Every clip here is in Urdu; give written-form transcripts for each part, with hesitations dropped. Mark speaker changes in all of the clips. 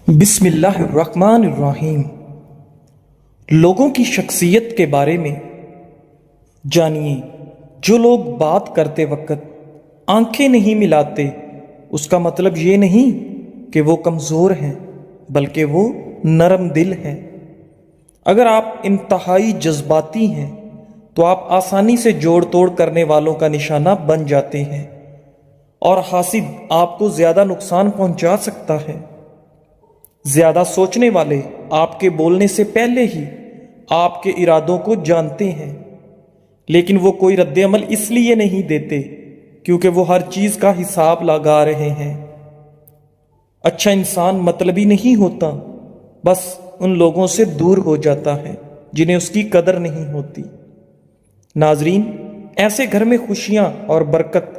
Speaker 1: بسم اللہ الرحمن الرحیم۔ لوگوں کی شخصیت کے بارے میں جانیے۔ جو لوگ بات کرتے وقت آنکھیں نہیں ملاتے، اس کا مطلب یہ نہیں کہ وہ کمزور ہیں، بلکہ وہ نرم دل ہیں۔ اگر آپ انتہائی جذباتی ہیں تو آپ آسانی سے جوڑ توڑ کرنے والوں کا نشانہ بن جاتے ہیں، اور حاسد آپ کو زیادہ نقصان پہنچا سکتا ہے۔ زیادہ سوچنے والے آپ کے بولنے سے پہلے ہی آپ کے ارادوں کو جانتے ہیں، لیکن وہ کوئی رد عمل اس لیے نہیں دیتے کیونکہ وہ ہر چیز کا حساب لگا رہے ہیں۔ اچھا انسان مطلبی نہیں ہوتا، بس ان لوگوں سے دور ہو جاتا ہے جنہیں اس کی قدر نہیں ہوتی۔ ناظرین، ایسے گھر میں خوشیاں اور برکت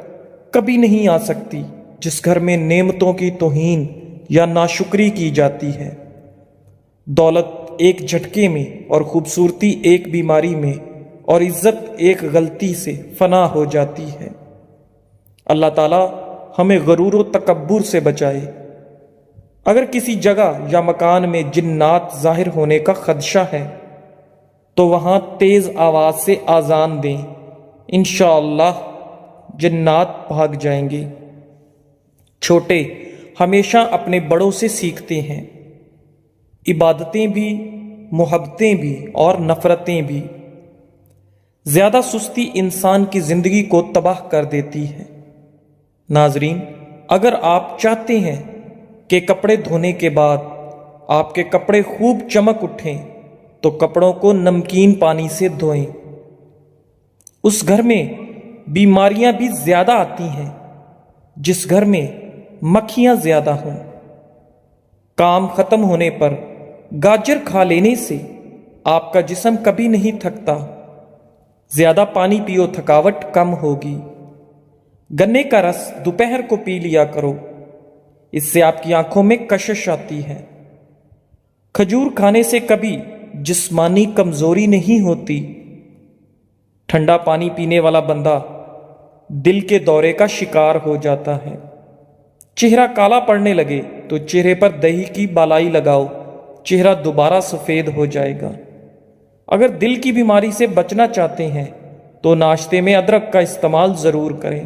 Speaker 1: کبھی نہیں آ سکتی جس گھر میں نعمتوں کی توہین یا ناشکری کی جاتی ہے۔ دولت ایک جھٹکے میں، اور خوبصورتی ایک بیماری میں، اور عزت ایک غلطی سے فنا ہو جاتی ہے۔ اللہ تعالی ہمیں غرور و تکبر سے بچائے۔ اگر کسی جگہ یا مکان میں جنات ظاہر ہونے کا خدشہ ہے تو وہاں تیز آواز سے اذان دیں، انشاءاللہ جنات بھاگ جائیں گے۔ چھوٹے ہمیشہ اپنے بڑوں سے سیکھتے ہیں، عبادتیں بھی، محبتیں بھی اور نفرتیں بھی۔ زیادہ سستی انسان کی زندگی کو تباہ کر دیتی ہے۔ ناظرین، اگر آپ چاہتے ہیں کہ کپڑے دھونے کے بعد آپ کے کپڑے خوب چمک اٹھیں تو کپڑوں کو نمکین پانی سے دھوئیں۔ اس گھر میں بیماریاں بھی زیادہ آتی ہیں جس گھر میں مکھیاں زیادہ ہوں۔ کام ختم ہونے پر گاجر کھا لینے سے آپ کا جسم کبھی نہیں تھکتا۔ زیادہ پانی پیو، تھکاوٹ کم ہوگی۔ گنے کا رس دوپہر کو پی لیا کرو، اس سے آپ کی آنکھوں میں کشش آتی ہے۔ کھجور کھانے سے کبھی جسمانی کمزوری نہیں ہوتی۔ ٹھنڈا پانی پینے والا بندہ دل کے دورے کا شکار ہو جاتا ہے۔ چہرہ کالا پڑنے لگے تو چہرے پر دہی کی بالائی لگاؤ، چہرہ دوبارہ سفید ہو جائے گا۔ اگر دل کی بیماری سے بچنا چاہتے ہیں تو ناشتے میں ادرک کا استعمال ضرور کریں۔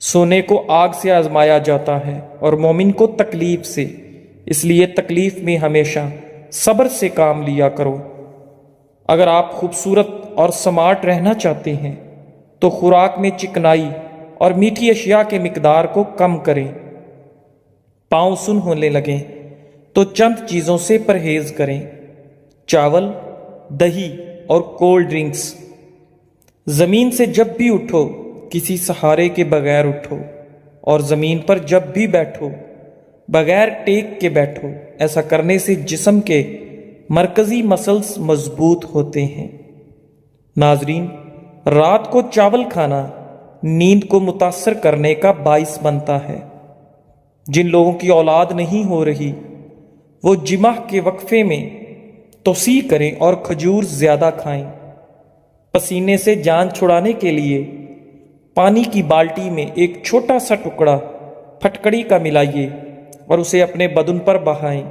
Speaker 1: سونے کو آگ سے آزمایا جاتا ہے اور مومن کو تکلیف سے، اس لیے تکلیف میں ہمیشہ صبر سے کام لیا کرو۔ اگر آپ خوبصورت اور سمارٹ رہنا چاہتے ہیں تو خوراک میں چکنائی اور میٹھی اشیاء کے مقدار کو کم کریں۔ پاؤں سن ہونے لگیں تو چند چیزوں سے پرہیز کریں: چاول، دہی اور کولڈ ڈرنکس۔ زمین سے جب بھی اٹھو کسی سہارے کے بغیر اٹھو، اور زمین پر جب بھی بیٹھو بغیر ٹیک کے بیٹھو۔ ایسا کرنے سے جسم کے مرکزی مسلز مضبوط ہوتے ہیں۔ ناظرین، رات کو چاول کھانا نیند کو متاثر کرنے کا باعث بنتا ہے۔ جن لوگوں کی اولاد نہیں ہو رہی وہ جمعہ کے وقفے میں توسیع کریں اور کھجور زیادہ کھائیں۔ پسینے سے جان چھڑانے کے لیے پانی کی بالٹی میں ایک چھوٹا سا ٹکڑا پھٹکڑی کا ملائیے اور اسے اپنے بدن پر بہائیں۔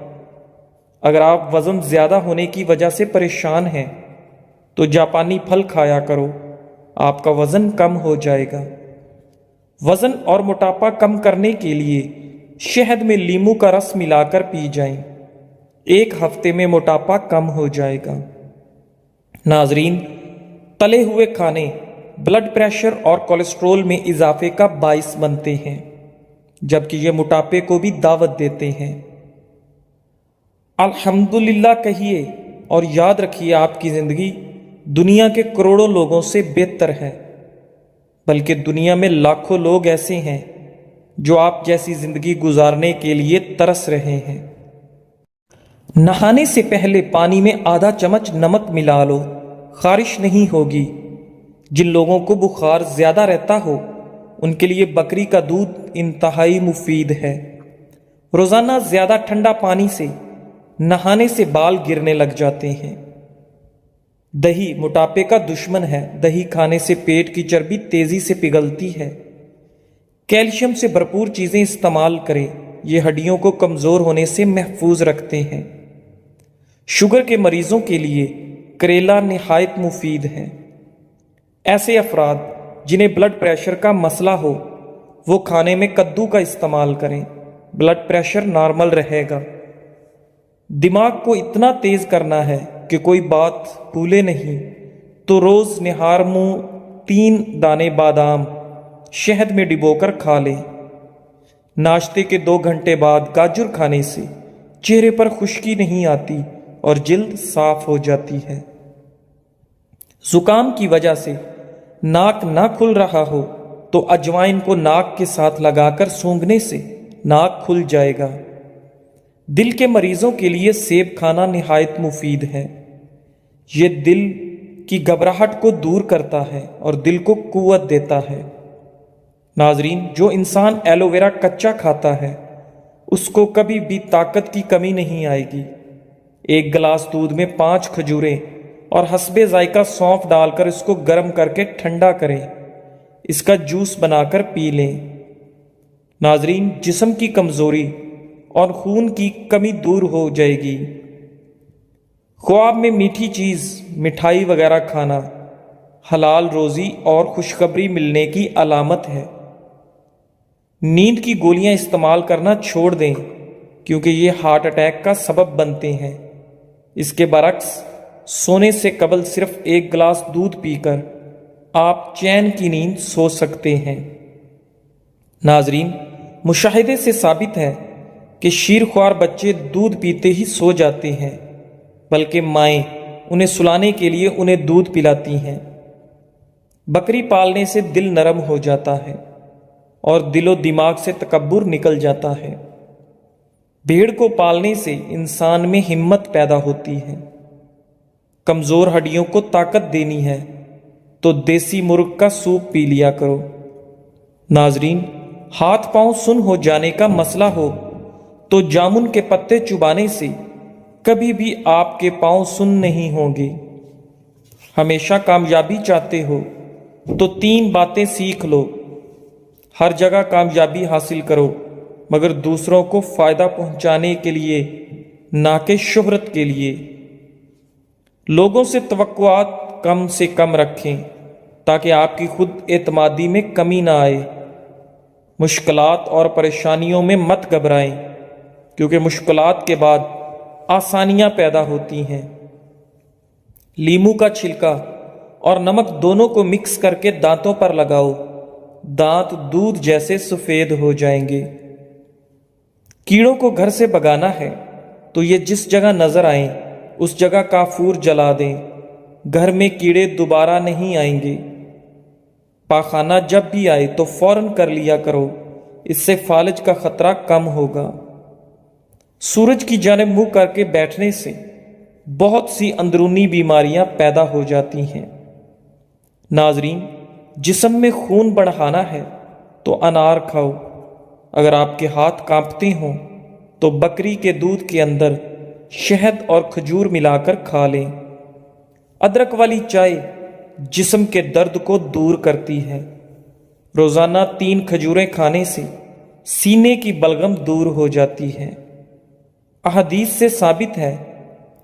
Speaker 1: اگر آپ وزن زیادہ ہونے کی وجہ سے پریشان ہیں تو جاپانی پھل کھایا کرو، آپ کا وزن کم ہو جائے گا۔ وزن اور موٹاپا کم کرنے کے لیے شہد میں لیموں کا رس ملا کر پی جائیں، ایک ہفتے میں موٹاپا کم ہو جائے گا۔ ناظرین، تلے ہوئے کھانے بلڈ پریشر اور کولیسٹرول میں اضافے کا باعث بنتے ہیں، جبکہ یہ موٹاپے کو بھی دعوت دیتے ہیں۔ الحمدللہ کہیے اور یاد رکھیے، آپ کی زندگی دنیا کے کروڑوں لوگوں سے بہتر ہے، بلکہ دنیا میں لاکھوں لوگ ایسے ہیں جو آپ جیسی زندگی گزارنے کے لیے ترس رہے ہیں۔ نہانے سے پہلے پانی میں آدھا چمچ نمک ملا لو، خارش نہیں ہوگی۔ جن لوگوں کو بخار زیادہ رہتا ہو ان کے لیے بکری کا دودھ انتہائی مفید ہے۔ روزانہ زیادہ ٹھنڈا پانی سے نہانے سے بال گرنے لگ جاتے ہیں۔ دہی موٹاپے کا دشمن ہے، دہی کھانے سے پیٹ کی چربی تیزی سے پگھلتی ہے۔ کیلشیم سے بھرپور چیزیں استعمال کریں، یہ ہڈیوں کو کمزور ہونے سے محفوظ رکھتے ہیں۔ شوگر کے مریضوں کے لیے کریلا نہایت مفید ہے۔ ایسے افراد جنہیں بلڈ پریشر کا مسئلہ ہو وہ کھانے میں کدو کا استعمال کریں، بلڈ پریشر نارمل رہے گا۔ دماغ کو اتنا تیز کرنا ہے کہ کوئی بات بھولے نہیں تو روز نہار منہ 3 دانے بادام شہد میں ڈبو کر کھا لیں۔ ناشتے کے 2 گھنٹے بعد گاجر کھانے سے چہرے پر خشکی نہیں آتی اور جلد صاف ہو جاتی ہے۔ زکام کی وجہ سے ناک نہ کھل رہا ہو تو اجوائن کو ناک کے ساتھ لگا کر سونگھنے سے ناک کھل جائے گا۔ دل کے مریضوں کے لیے سیب کھانا نہایت مفید ہے۔ یہ دل کی گھبراہٹ کو دور کرتا ہے اور دل کو قوت دیتا ہے۔ ناظرین، جو انسان ایلو ویرا کچا کھاتا ہے اس کو کبھی بھی طاقت کی کمی نہیں آئے گی۔ 1 گلاس دودھ میں 5 کھجوریں اور حسب ذائقہ سونف ڈال کر اس کو گرم کر کے ٹھنڈا کریں، اس کا جوس بنا کر پی لیں۔ ناظرین، جسم کی کمزوری اور خون کی کمی دور ہو جائے گی۔ خواب میں میٹھی چیز، مٹھائی وغیرہ کھانا حلال روزی اور خوشخبری ملنے کی علامت ہے۔ نیند کی گولیاں استعمال کرنا چھوڑ دیں کیونکہ یہ ہارٹ اٹیک کا سبب بنتے ہیں۔ اس کے برعکس سونے سے قبل صرف 1 گلاس دودھ پی کر آپ چین کی نیند سو سکتے ہیں۔ ناظرین، مشاہدے سے ثابت ہے کہ شیرخوار بچے دودھ پیتے ہی سو جاتے ہیں، بلکہ مائیں انہیں سلانے کے لیے انہیں دودھ پلاتی ہیں۔ بکری پالنے سے دل نرم ہو جاتا ہے اور دل و دماغ سے تکبر نکل جاتا ہے۔ بھیڑ کو پالنے سے انسان میں ہمت پیدا ہوتی ہے۔ کمزور ہڈیوں کو طاقت دینی ہے تو دیسی مرغ کا سوپ پی لیا کرو۔ ناظرین، ہاتھ پاؤں سن ہو جانے کا مسئلہ ہو تو جامن کے پتے چبانے سے کبھی بھی آپ کے پاؤں سن نہیں ہوں گے۔ ہمیشہ کامیابی چاہتے ہو تو 3 باتیں سیکھ لو۔ ہر جگہ کامیابی حاصل کرو مگر دوسروں کو فائدہ پہنچانے کے لیے، نہ کہ شہرت کے لیے۔ لوگوں سے توقعات کم سے کم رکھیں تاکہ آپ کی خود اعتمادی میں کمی نہ آئے۔ مشکلات اور پریشانیوں میں مت گھبرائیں کیونکہ مشکلات کے بعد آسانیاں پیدا ہوتی ہیں۔ لیموں کا چھلکا اور نمک دونوں کو مکس کر کے دانتوں پر لگاؤ، دانت دودھ جیسے سفید ہو جائیں گے۔ کیڑوں کو گھر سے بھگانا ہے تو یہ جس جگہ نظر آئیں اس جگہ کافور جلا دیں، گھر میں کیڑے دوبارہ نہیں آئیں گے۔ پاخانہ جب بھی آئے تو فوراً کر لیا کرو، اس سے فالج کا خطرہ کم ہوگا۔ سورج کی جانب منہ کر کے بیٹھنے سے بہت سی اندرونی بیماریاں پیدا ہو جاتی ہیں۔ ناظرین، جسم میں خون بڑھانا ہے تو انار کھاؤ۔ اگر آپ کے ہاتھ کانپتے ہوں تو بکری کے دودھ کے اندر شہد اور کھجور ملا کر کھا لیں۔ ادرک والی چائے جسم کے درد کو دور کرتی ہے۔ روزانہ 3 کھجوریں کھانے سے سینے کی بلغم دور ہو جاتی ہے۔ احادیث سے ثابت ہے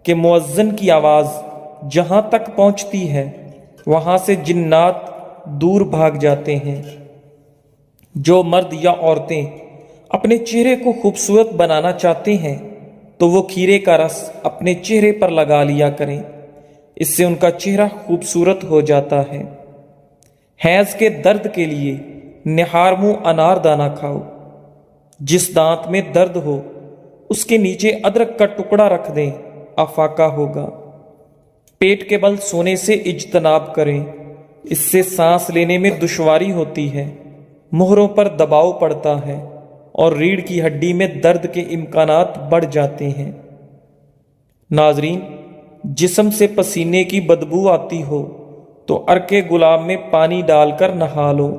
Speaker 1: کہ مؤذن کی آواز جہاں تک پہنچتی ہے وہاں سے جنات دور بھاگ جاتے ہیں۔ جو مرد یا عورتیں اپنے چہرے کو خوبصورت بنانا چاہتے ہیں تو وہ کھیرے کا رس اپنے چہرے پر لگا لیا کریں، اس سے ان کا چہرہ خوبصورت ہو جاتا ہے۔ حیض کے درد کے لیے نہار منہ انار دانہ کھاؤ۔ جس دانت میں درد ہو اس کے نیچے ادرک کا ٹکڑا رکھ دیں، افاقہ ہوگا۔ پیٹ کے بل سونے سے اجتناب کریں، اس سے سانس لینے میں دشواری ہوتی ہے، مہروں پر دباؤ پڑتا ہے اور ریڑھ کی ہڈی میں درد کے امکانات بڑھ جاتے ہیں۔ ناظرین، جسم سے پسینے کی بدبو آتی ہو تو عرق گلاب میں پانی ڈال کر نہا لو۔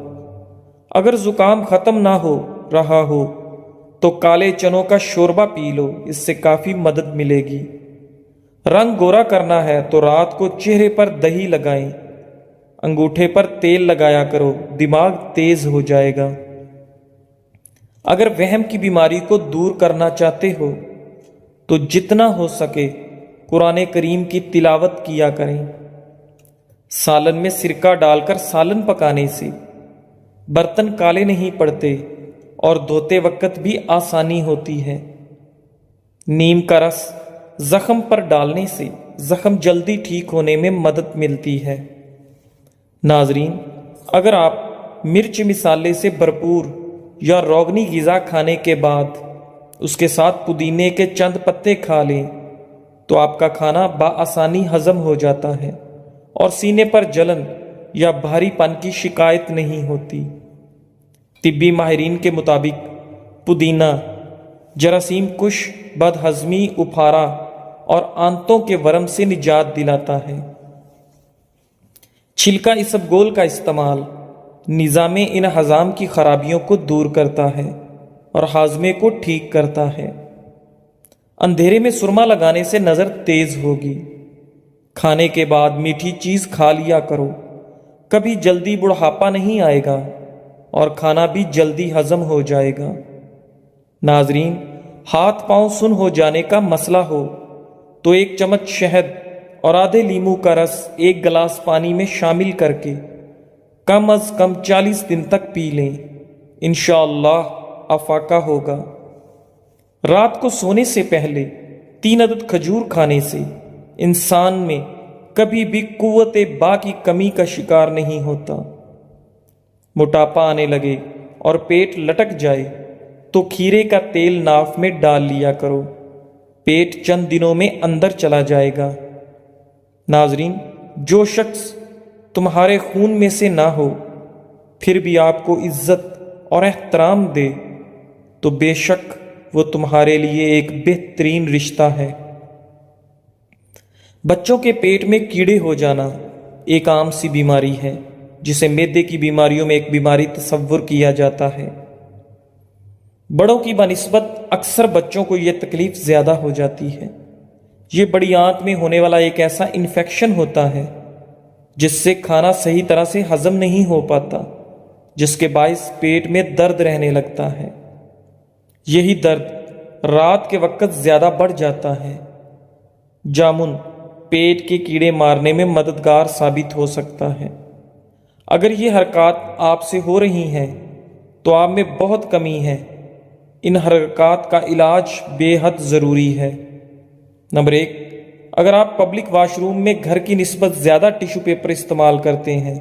Speaker 1: اگر زکام ختم نہ ہو رہا ہو تو کالے چنوں کا شوربہ پی لو، اس سے کافی مدد ملے گی۔ رنگ گورا کرنا ہے تو رات کو چہرے پر دہی لگائیں، انگوٹھے پر تیل لگایا کرو، دماغ تیز ہو جائے گا۔ اگر وہم کی بیماری کو دور کرنا چاہتے ہو تو جتنا ہو سکے قرآن کریم کی تلاوت کیا کریں۔ سالن میں سرکہ ڈال کر سالن پکانے سے برتن کالے نہیں پڑتے اور دھوتے وقت بھی آسانی ہوتی ہے۔ نیم کا رس زخم پر ڈالنے سے زخم جلدی ٹھیک ہونے میں مدد ملتی ہے۔ ناظرین، اگر آپ مرچ مسالے سے بھرپور یا روغنی غذا کھانے کے بعد اس کے ساتھ پودینے کے چند پتے کھا لیں تو آپ کا کھانا بآسانی ہضم ہو جاتا ہے اور سینے پر جلن یا بھاری پن کی شکایت نہیں ہوتی۔ طبی ماہرین کے مطابق پودینہ جراثیم کش، بد ہضمی، اپھارا اور آنتوں کے ورم سے نجات دلاتا ہے۔ چھلکا اسبگول کا استعمال نظام انہضام کی خرابیوں کو دور کرتا ہے اور ہاضمے کو ٹھیک کرتا ہے۔ اندھیرے میں سرما لگانے سے نظر تیز ہوگی۔ کھانے کے بعد میٹھی چیز کھا لیا کرو، کبھی جلدی بڑھاپا نہیں آئے گا اور کھانا بھی جلدی ہضم ہو جائے گا۔ ناظرین، ہاتھ پاؤں سن ہو جانے کا مسئلہ ہو تو 1 چمچ شہد اور آدھے لیموں کا رس 1 گلاس پانی میں شامل کر کے کم از کم 40 دن تک پی لیں، انشاءاللہ افاقہ ہوگا۔ رات کو سونے سے پہلے 3 عدد کھجور کھانے سے انسان میں کبھی بھی قوت با کی کمی کا شکار نہیں ہوتا۔ موٹاپا آنے لگے اور پیٹ لٹک جائے تو کھیرے کا تیل ناف میں ڈال لیا کرو، پیٹ چند دنوں میں اندر چلا جائے گا۔ ناظرین، جو شخص تمہارے خون میں سے نہ ہو پھر بھی آپ کو عزت اور احترام دے تو بے شک وہ تمہارے لیے ایک بہترین رشتہ ہے۔ بچوں کے پیٹ میں کیڑے ہو جانا ایک عام سی بیماری ہے جسے معدے کی بیماریوں میں ایک بیماری تصور کیا جاتا ہے۔ بڑوں کی بنسبت اکثر بچوں کو یہ تکلیف زیادہ ہو جاتی ہے۔ یہ بڑی آنت میں ہونے والا ایک ایسا انفیکشن ہوتا ہے جس سے کھانا صحیح طرح سے ہضم نہیں ہو پاتا، جس کے باعث پیٹ میں درد رہنے لگتا ہے۔ یہی درد رات کے وقت زیادہ بڑھ جاتا ہے۔ جامن پیٹ کے کیڑے مارنے میں مددگار ثابت ہو سکتا ہے۔ اگر یہ حرکات آپ سے ہو رہی ہیں تو آپ میں بہت کمی ہے۔ ان حرکات کا علاج بے حد ضروری ہے۔ نمبر 1، اگر آپ پبلک واش روم میں گھر کی نسبت زیادہ ٹیشو پیپر استعمال کرتے ہیں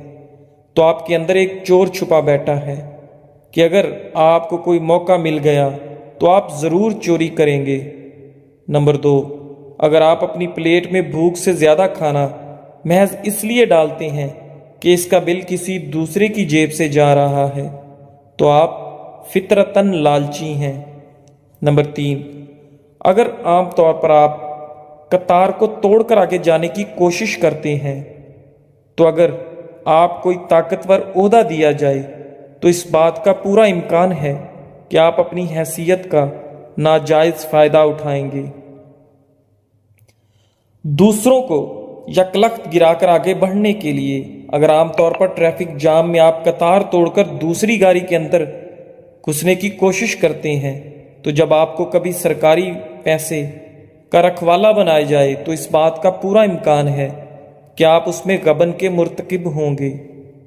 Speaker 1: تو آپ کے اندر ایک چور چھپا بیٹھا ہے کہ اگر آپ کو کوئی موقع مل گیا تو آپ ضرور چوری کریں گے۔ نمبر 2، اگر آپ اپنی پلیٹ میں بھوک سے زیادہ کھانا محض اس لیے ڈالتے ہیں کہ اس کا بل کسی دوسرے کی جیب سے جا رہا ہے تو آپ فطرتاً لالچی ہیں۔ نمبر 3، اگر عام طور پر آپ قطار کو توڑ کر آگے جانے کی کوشش کرتے ہیں تو اگر آپ کوئی طاقتور عہدہ دیا جائے تو اس بات کا پورا امکان ہے کہ آپ اپنی حیثیت کا ناجائز فائدہ اٹھائیں گے۔ دوسروں کو یکلخت گرا کر آگے بڑھنے کے لیے اگر عام طور پر ٹریفک جام میں آپ قطار توڑ کر دوسری گاڑی کے اندر گھسنے کی کوشش کرتے ہیں تو جب آپ کو کبھی سرکاری پیسے کا رکھوالا بنایا جائے تو اس بات کا پورا امکان ہے کہ آپ اس میں غبن کے مرتکب ہوں گے،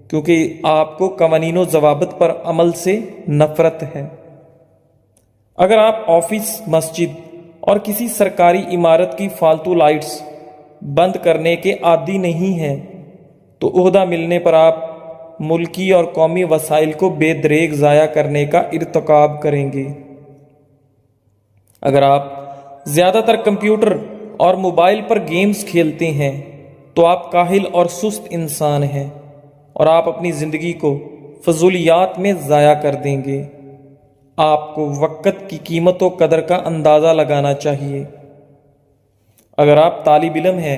Speaker 1: کیونکہ آپ کو قوانین و ضوابط پر عمل سے نفرت ہے۔ اگر آپ آفس، مسجد اور کسی سرکاری عمارت کی فالتو لائٹس بند کرنے کے عادی نہیں ہیں تو عہدہ ملنے پر آپ ملکی اور قومی وسائل کو بے دریغ ضائع کرنے کا ارتکاب کریں گے۔ اگر آپ زیادہ تر کمپیوٹر اور موبائل پر گیمز کھیلتے ہیں تو آپ کاہل اور سست انسان ہیں اور آپ اپنی زندگی کو فضولیات میں ضائع کر دیں گے۔ آپ کو وقت کی قیمت و قدر کا اندازہ لگانا چاہیے۔ اگر آپ طالب علم ہیں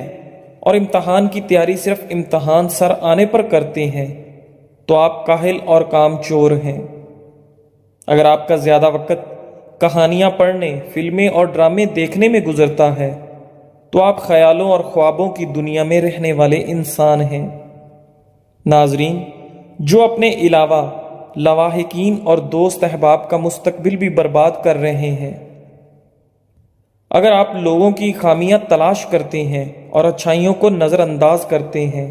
Speaker 1: اور امتحان کی تیاری صرف امتحان سر آنے پر کرتے ہیں تو آپ کاہل اور کام چور ہیں۔ اگر آپ کا زیادہ وقت کہانیاں پڑھنے، فلمیں اور ڈرامے دیکھنے میں گزرتا ہے تو آپ خیالوں اور خوابوں کی دنیا میں رہنے والے انسان ہیں۔ ناظرین، جو اپنے علاوہ لواحقین اور دوست احباب کا مستقبل بھی برباد کر رہے ہیں۔ اگر آپ لوگوں کی خامیاں تلاش کرتے ہیں اور اچھائیوں کو نظر انداز کرتے ہیں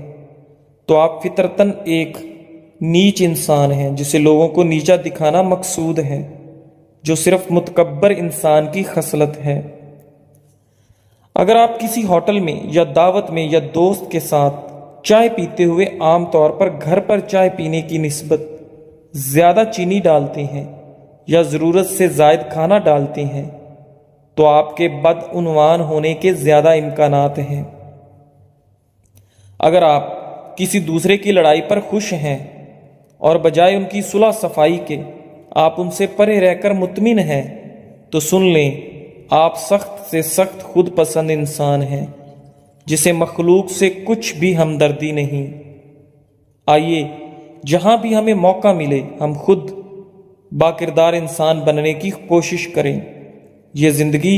Speaker 1: تو آپ فطرتاً ایک نیچ انسان ہیں جسے لوگوں کو نیچا دکھانا مقصود ہے، جو صرف متکبر انسان کی خصلت ہے۔ اگر آپ کسی ہوٹل میں یا دعوت میں یا دوست کے ساتھ چائے پیتے ہوئے عام طور پر گھر پر چائے پینے کی نسبت زیادہ چینی ڈالتے ہیں یا ضرورت سے زائد کھانا ڈالتے ہیں تو آپ کے بدعنوان ہونے کے زیادہ امکانات ہیں۔ اگر آپ کسی دوسرے کی لڑائی پر خوش ہیں اور بجائے ان کی صلح صفائی کے آپ ان سے پرے رہ کر مطمئن ہیں تو سن لیں آپ سخت سے سخت خود پسند انسان ہیں جسے مخلوق سے کچھ بھی ہمدردی نہیں۔ آئیے جہاں بھی ہمیں موقع ملے ہم خود باکردار انسان بننے کی کوشش کریں۔ یہ زندگی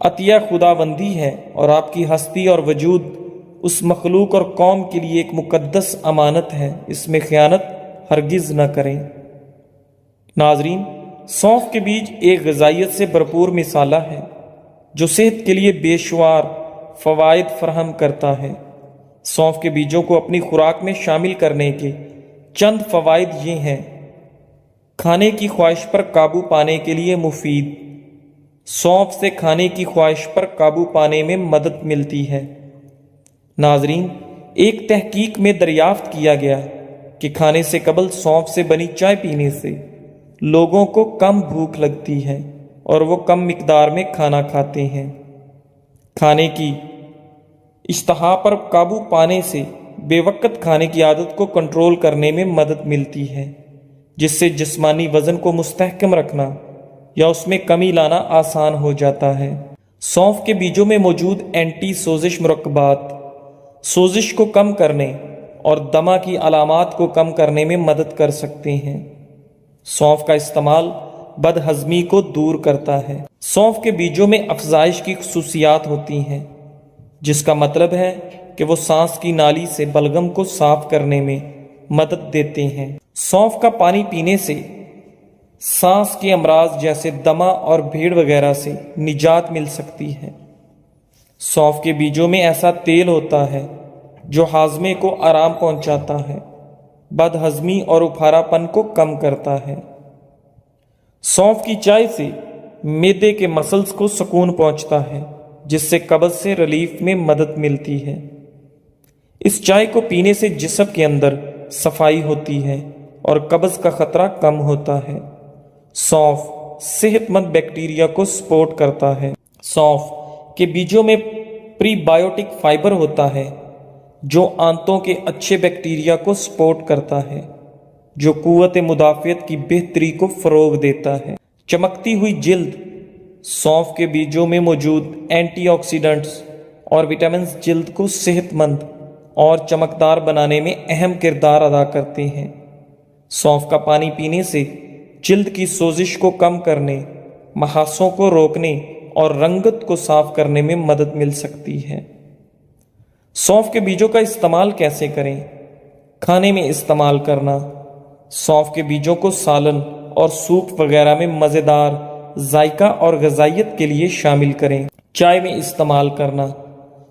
Speaker 1: عطیہ خداوندی ہے اور آپ کی ہستی اور وجود اس مخلوق اور قوم کے لیے ایک مقدس امانت ہے، اس میں خیانت ہرگز نہ کریں۔ ناظرین، سونف کے بیج ایک غذائیت سے بھرپور مسالہ ہے جو صحت کے لیے بے شمار فوائد فراہم کرتا ہے۔ سونف کے بیجوں کو اپنی خوراک میں شامل کرنے کے چند فوائد یہ ہیں: کھانے کی خواہش پر قابو پانے کے لیے مفید۔ سونف سے کھانے کی خواہش پر قابو پانے میں مدد ملتی ہے۔ ناظرین، ایک تحقیق میں دریافت کیا گیا کہ کھانے سے قبل سونف سے بنی چائے پینے سے لوگوں کو کم بھوک لگتی ہے اور وہ کم مقدار میں کھانا کھاتے ہیں۔ کھانے کی اشتہا پر قابو پانے سے بے وقت کھانے کی عادت کو کنٹرول کرنے میں مدد ملتی ہے، جس سے جسمانی وزن کو مستحکم رکھنا یا اس میں کمی لانا آسان ہو جاتا ہے۔ سونف کے بیجوں میں موجود اینٹی سوزش مرکبات سوزش کو کم کرنے اور دمہ کی علامات کو کم کرنے میں مدد کر سکتے ہیں۔ سونف کا استعمال بد ہضمی کو دور کرتا ہے۔ سونف کے بیجوں میں افزائش کی خصوصیات ہوتی ہیں، جس کا مطلب ہے کہ وہ سانس کی نالی سے بلغم کو صاف کرنے میں مدد دیتے ہیں۔ سونف کا پانی پینے سے سانس کے امراض جیسے دمہ اور بھیڑ وغیرہ سے نجات مل سکتی ہے۔ سونف کے بیجوں میں ایسا تیل ہوتا ہے جو ہاضمے کو آرام پہنچاتا ہے، بد ہضمی اور اپھارا پن کو کم کرتا ہے۔ سونف کی چائے سے معدے کے مسلز کو سکون پہنچتا ہے، جس سے قبض سے ریلیف میں مدد ملتی ہے۔ اس چائے کو پینے سے جسم کے اندر صفائی ہوتی ہے اور قبض کا خطرہ کم ہوتا ہے۔ سونف صحت مند بیکٹیریا کو سپورٹ کرتا ہے۔ سونف کے بیجوں میں پری بائیوٹک فائبر ہوتا ہے جو آنتوں کے اچھے بیکٹیریا کو سپورٹ کرتا ہے، جو قوت مدافعت کی بہتری کو فروغ دیتا ہے۔ چمکتی ہوئی جلد۔ سونف کے بیجوں میں موجود اینٹی آکسیڈنٹس اور وٹامنز جلد کو صحت مند اور چمکدار بنانے میں اہم کردار ادا کرتے ہیں۔ سونف کا پانی پینے سے جلد کی سوزش کو کم کرنے، محاسوں کو روکنے اور رنگت کو صاف کرنے میں مدد مل سکتی ہے۔ سونف کے بیجوں کا استعمال کیسے کریں؟ کھانے میں استعمال کرنا۔ سونف کے بیجوں کو سالن اور سوپ وغیرہ میں مزیدار ذائقہ اور غذائیت کے لیے شامل کریں۔ چائے میں استعمال کرنا۔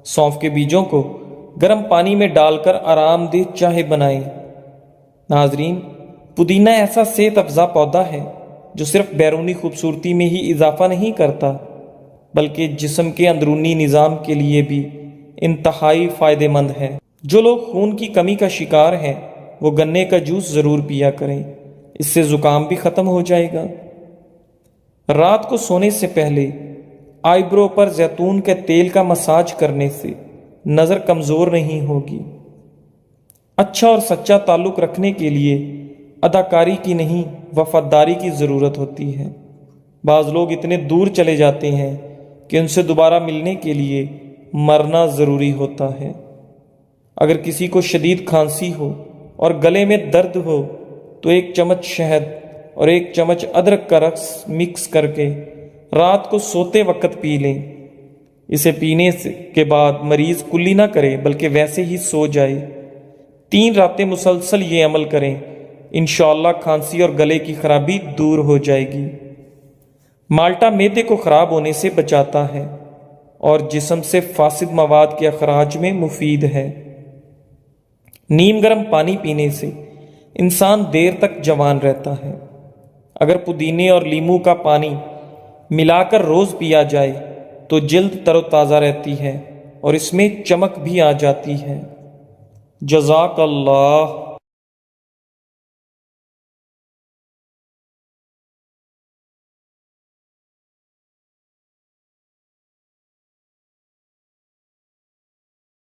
Speaker 1: سونف کے بیجوں کو گرم پانی میں ڈال کر آرام دہ چائے بنائیں۔ ناظرین، پودینہ ایسا صحت افزا پودا ہے جو صرف بیرونی خوبصورتی میں ہی اضافہ نہیں کرتا بلکہ جسم کے اندرونی نظام کے لیے بھی انتہائی فائدہ مند ہے۔ جو لوگ خون کی کمی کا شکار ہیں وہ گنے کا جوس ضرور پیا کریں، اس سے زکام بھی ختم ہو جائے گا۔ رات کو سونے سے پہلے آئی برو پر زیتون کے تیل کا مساج کرنے سے نظر کمزور نہیں ہوگی۔ اچھا اور سچا تعلق رکھنے کے لیے اداکاری کی نہیں، وفاداری کی ضرورت ہوتی ہے۔ بعض لوگ اتنے دور چلے جاتے ہیں کہ ان سے دوبارہ ملنے کے لیے مرنا ضروری ہوتا ہے۔ اگر کسی کو شدید کھانسی ہو اور گلے میں درد ہو تو 1 چمچ شہد اور 1 چمچ ادرک کا رس مکس کر کے رات کو سوتے وقت پی لیں۔ اسے پینے کے بعد مریض کلی نہ کرے بلکہ ویسے ہی سو جائے۔ 3 راتیں مسلسل یہ عمل کریں انشاءاللہ کھانسی اور گلے کی خرابی دور ہو جائے گی۔ مالٹا معدے کو خراب ہونے سے بچاتا ہے اور جسم سے فاسد مواد کے اخراج میں مفید ہے۔ نیم گرم پانی پینے سے انسان دیر تک جوان رہتا ہے۔ اگر پودینے اور لیموں کا پانی ملا کر روز پیا جائے تو جلد تر و تازہ رہتی ہے اور اس میں چمک بھی آ جاتی ہے۔ جزاک اللہ۔